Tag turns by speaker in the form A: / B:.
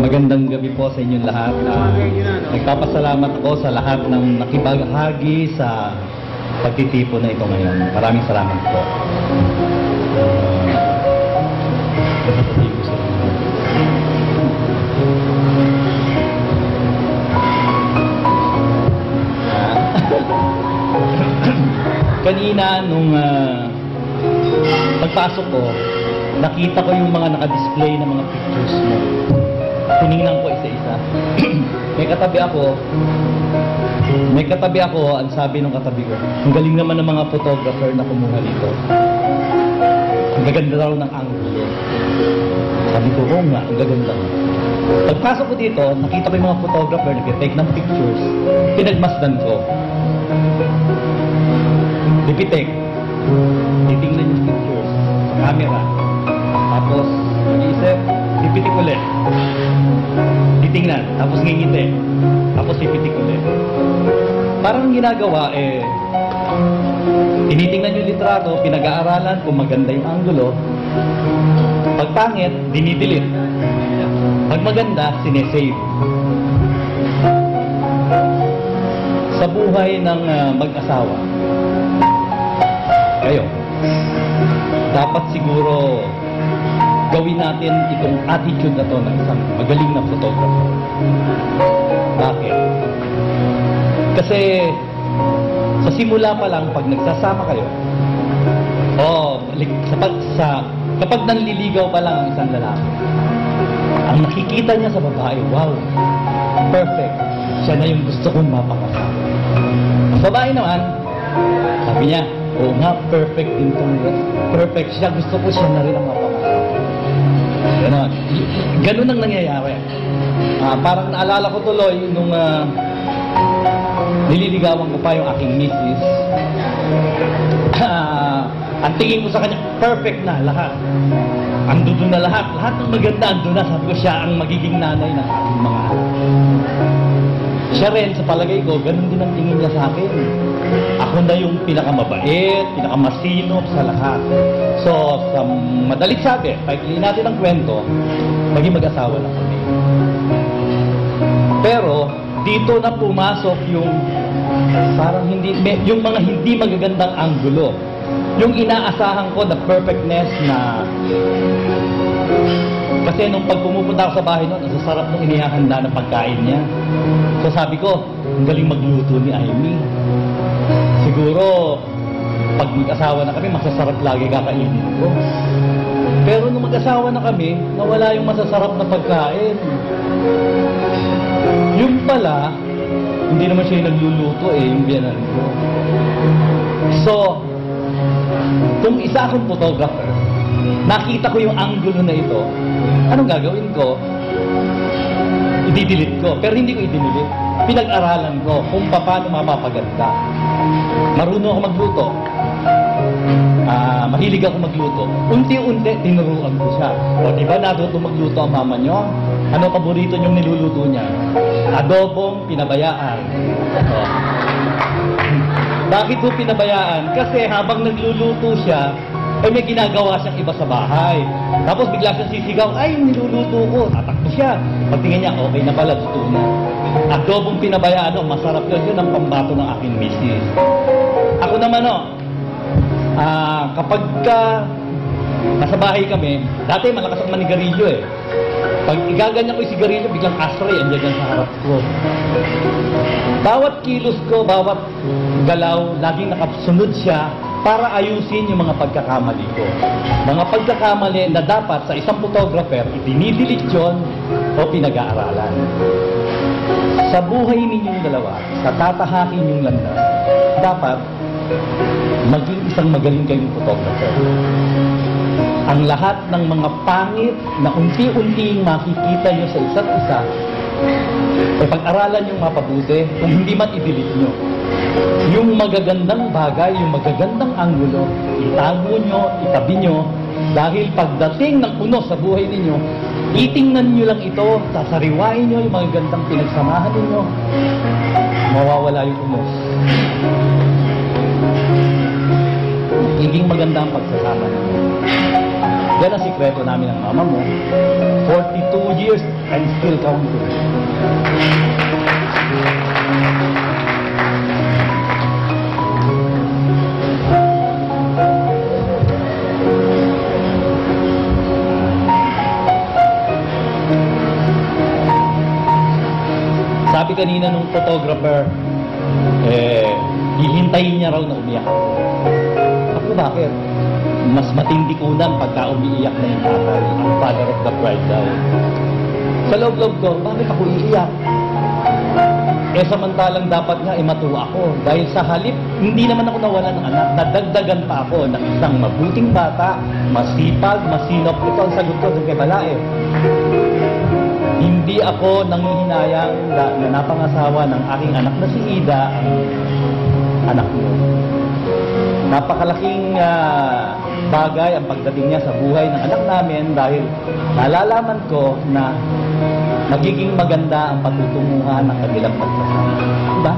A: Magandang gabi po sa inyong lahat. Nagpapasalamat ako sa lahat ng nakibahagi sa pagtitipon na ito ngayon. Maraming salamat po. Kanina nung pagpasok ko, nakita ko yung mga nakadisplay na mga pictures mo. Tinignan ko isa-isa. May katabi ako, ang sabi ng katabi ko, ang galing naman ng mga photographer na kumuha dito. Ang gaganda raw ng angulo. Sabi ko, oo nga, ang gaganda. Pagpasok ko dito, nakita ko yung mga photographer nag-take ng pictures. Pinagmasdan ko. Lipitek. Titingnan yung pictures sa camera. Tapos, mag-iisip, pipitik ulit. Titingnan, tapos ngingiti. Tapos pipitik ulit. Parang ginagawa, tinitingnan yung litrato, pinag-aaralan kung maganda yung angulo. Pag pangit, dinidelete. Pag maganda, sinesave. Sa buhay ng mag-asawa, kayo, dapat siguro gawin natin itong attitude na to ng isang magaling na photographer. Bakit? Kasi sa simula pa lang, pag nagsasama kayo, kapag nanliligaw pa lang ang isang lalaki, ang nakikita niya sa babae, wow, perfect. Siya na yung gusto kong mapakasama. Ang babae naman, sabi niya, oo nga, perfect din kong perfect siya. Gusto ko siya na rin ang mapakasama. Ganun ang nangyayari. Parang naalala ko tuloy nung nililigawan ko pa yung aking misis. Ang tingin ko sa kanya, perfect na lahat. Andun na lahat. Lahat ng maganda andun na. Sabi ko, siya ang magiging nanay ng aking mga anak. Siya rin, sa palagay ko, ganun din ang tingin niya sa akin. Ako na yung pinakamabait, pinakamasinop sa lahat. So, sa madalit sabi, paikliin natin ang kwento, maging mag-asawa na kami. Pero, dito na pumasok yung parang yung mga hindi magagandang anggulo. Yung inaasahan ko na perfectness na kasi nung pag pumupunta ako sa bahay noon, ang sasarap nung inihahanda na pagkain niya. So sabi ko, ang galing magluto ni Amy. Siguro, pag mag-asawa na kami, masasarap lagi kakainin ko. Pero nung mag-asawa na kami, nawala yung masasarap na pagkain. Yung pala, hindi naman siya yung nagluluto yung biyanan ko. So, kung isa akong photographer, nakita ko yung angulo na ito, anong gagawin ko? I-delete ko. Pero hindi ko i-delete. Pinag-aralan ko kung paano mapapaganda. Marunong ako magluto. Mahilig ako magluto. Unti-unti, tinuruan ko siya. O, diba natuto magluto ang mama nyo? Ano paborito niyong niluluto niya? Adobong pinabayaan. Bakit ko pinabayaan? Kasi habang nagluluto siya, may ginagawa siyang iba sa bahay. Tapos bigla siyang sisigaw, ay, yung niluluto ko. Tatakbo siya. Pagtingin niya, okay na pala, luto na. Adobong pinabayaan, masarap yun. Yun ang pambato ng aking misis. Ako naman, kapag nasa bahay kami, dati malakas ang manigarilyo Pag igaganyan ko yung sigarilyo, biglang ashtray, andyan dyan sa harap ko. Bawat kilos ko, bawat galaw, laging nakasunod siya para ayusin yung mga pagkakamali ko. Mga pagkakamali na dapat sa isang photographer, idinidelete yun o pinag-aaralan. Sa buhay ninyong dalawa, sa tatahakin yung landas, dapat maging isang magaling kayong photographer. Ang lahat ng mga pangit na unti-unting makikita nyo sa isa't isa, pag-aralan yung mapabuti, kung hindi man i-delete nyo. Yung magagandang bagay, yung magagandang anggulo, itago nyo, itabi nyo, dahil pagdating ng puno sa buhay ninyo, titingnan nyo lang ito, sasariwain nyo yung magagandang pinagsamahan ninyo, mawawala yung unos. Higing maganda ang pagsasama ninyo. Yan ang sikreto namin ng mama mo. 14 32 years and still counting. Sabi kanina nung photographer, hihintayin niya raw na umiyak ako. Ako, bakit? Mas matindi kunan pagka umiiyak na yung tatay, ang father of the bride daw. Sa loob-loob ko, bakit ako iiyak? Samantalang dapat nga matuwa ako. Dahil sa halip, hindi naman ako nawalan ng anak. Nadagdagan pa ako ng isang mabuting bata, masipag, masinop. Ito ang sagot ko sa kay Balae. Hindi ako nangihinayang na napangasawa ng aking anak na si Ida, ang anak mo. Napakalaking bagay ang pagdating niya sa buhay ng anak namin dahil nalalaman ko na magiging maganda ang patutunguhan ng kanilang pagsasama. Diba?